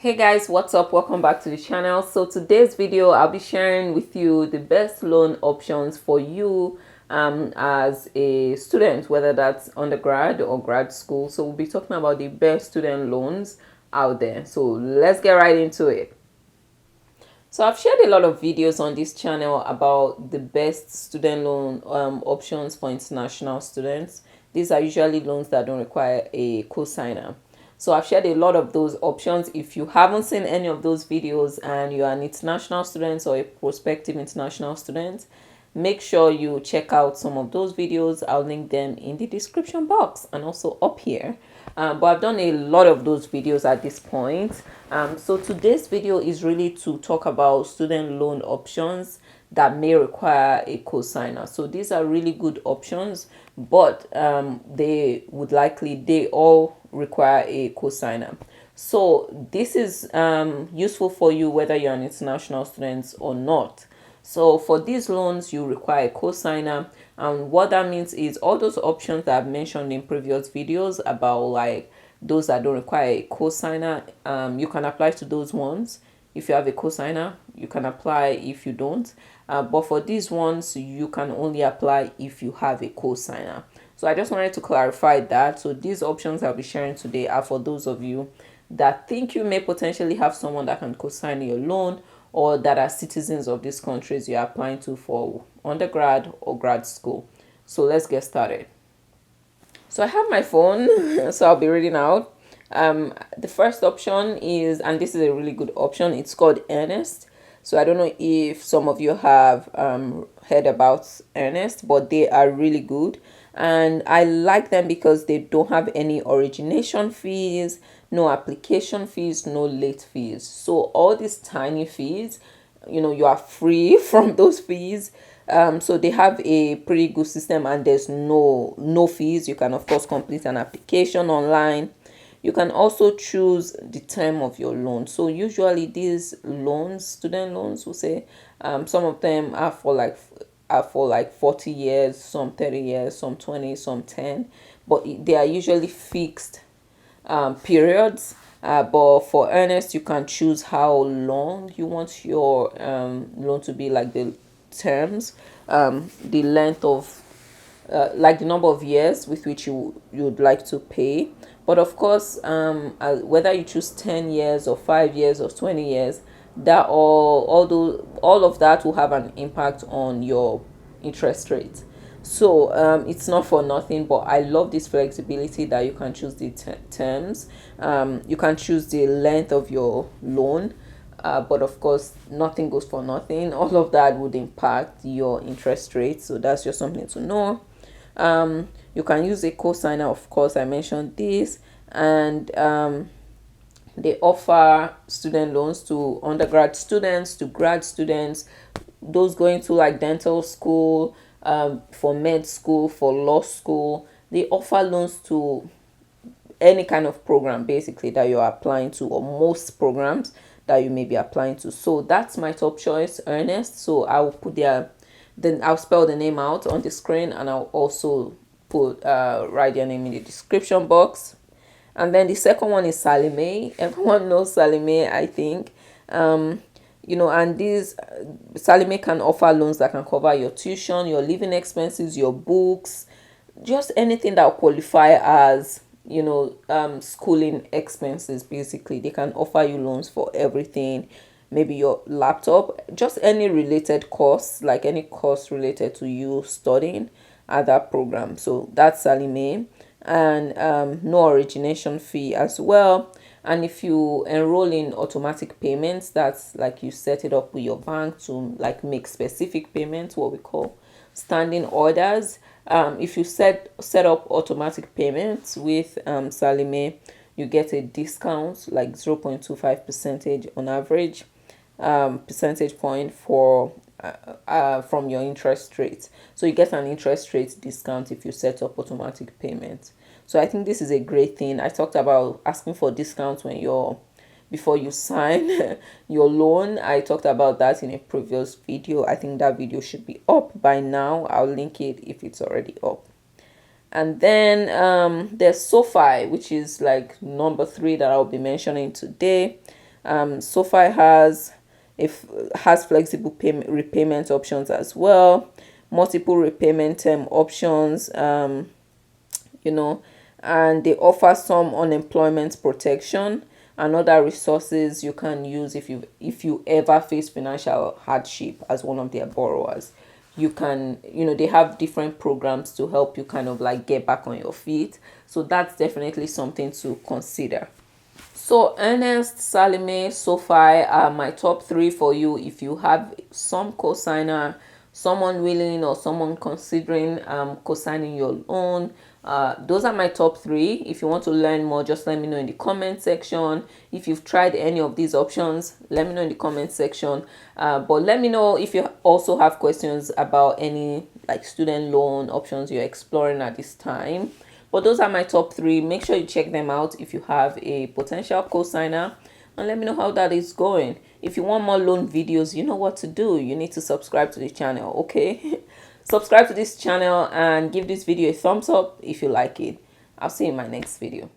Hey guys, what's up? Welcome back to the channel. So today's video I'll be sharing with you the best loan options for you as a student, whether that's undergrad or grad school. So we'll be talking about the best student loans out there. So let's get right into it. So I've shared a lot of videos on this channel about the best student loan options for international students. These are usually loans that don't require a co-signer. So I've shared a lot of those options. If you haven't seen any of those videos and you're an international student or a prospective international student, make sure you check out some of those videos. I'll link them in the description box and also up here. But I've done a lot of those videos at this point. So today's video is really to talk about student loan options that may require a co-signer. So these are really good options, but they all require a co-signer. So this is useful for you whether you're an international student or not. So for these loans, you require a co-signer. And what that means is all those options that I've mentioned in previous videos about like those that don't require a co-signer, you can apply to those ones. If you have a co-signer, you can apply if you don't. But for these ones, you can only apply if you have a co-signer. So I just wanted to clarify that. So these options I'll be sharing today are for those of you that think you may potentially have someone that can co-sign your loan, or that are citizens of these countries you're applying to for undergrad or grad school. So let's get started. So I have my phone, so I'll be reading out. The first option is, and this is a really good option, it's called Earnest. So I don't know if some of you have heard about Earnest, but they are really good. And I like them because they don't have any origination fees, no application fees, no late fees. So all these tiny fees, you are free from those fees. So they have a pretty good system, and there's no fees. You can of course complete an application online. You can also choose the term of your loan. So usually these loans, student loans, will say some of them are for like 40 years, some 30 years, some 20, some 10, but they are usually fixed periods. But for Earnest, you can choose how long you want your loan to be, like the terms, the length of like the number of years with which you'd like to pay. But of course, whether you choose 10 years or 5 years or 20 years, that all of that will have an impact on your interest rate. So it's not for nothing, but I love this flexibility that you can choose the terms. You can choose the length of your loan. But of course, nothing goes for nothing. All of that would impact your interest rate. So that's just something to know. You can use a co-signer, of course, I mentioned this. And they offer student loans to undergrad students, to grad students, those going to like dental school, for med school, for law school. They offer loans to any kind of program basically that you're applying to, or most programs that you may be applying to. So that's my top choice, Ernest. So I'll put then I'll spell the name out on the screen, and I'll also put write their name in the description box. And then the second one is Salime. Everyone knows Salime, I think. And these Salime can offer loans that can cover your tuition, your living expenses, your books, just anything that will qualify as schooling expenses. Basically, they can offer you loans for everything, maybe your laptop, just any related costs, like any cost related to you studying at that program. So that's Salime. And no origination fee as well. And if you enroll in automatic payments, that's like you set it up with your bank to like make specific payments, what we call standing orders. If you set up automatic payments with Salime, you get a discount like 0.25 percentage on average, percentage point for from your interest rate. So you get an interest rate discount if you set up automatic payments. So I think this is a great thing. I talked about asking for discounts before you sign your loan. I talked about that in a previous video. I think that video should be up by now. I'll link it if it's already up. And then there's SoFi, which is like number 3 that I'll be mentioning today. SoFi has flexible repayment options as well, multiple repayment term options, you know, and they offer some unemployment protection and other resources you can use if you ever face financial hardship as one of their borrowers. You can, they have different programs to help you kind of like get back on your feet. So that's definitely something to consider. So Ernest, Salime, SoFi are my top three for you if you have some cosigner, someone willing or someone considering co-signing your loan. Those are my top three. If you want to learn more, just let me know in the comment section. If you've tried any of these options, let me know in the comment section. But let me know if you also have questions about any like student loan options you're exploring at this time. But those are my top three. Make sure you check them out if you have a potential co-signer, and let me know how that is going. If you want more loan videos, you know what to do. You need to subscribe to the channel, okay? Subscribe to this channel and give this video a thumbs up if you like it. I'll see you in my next video.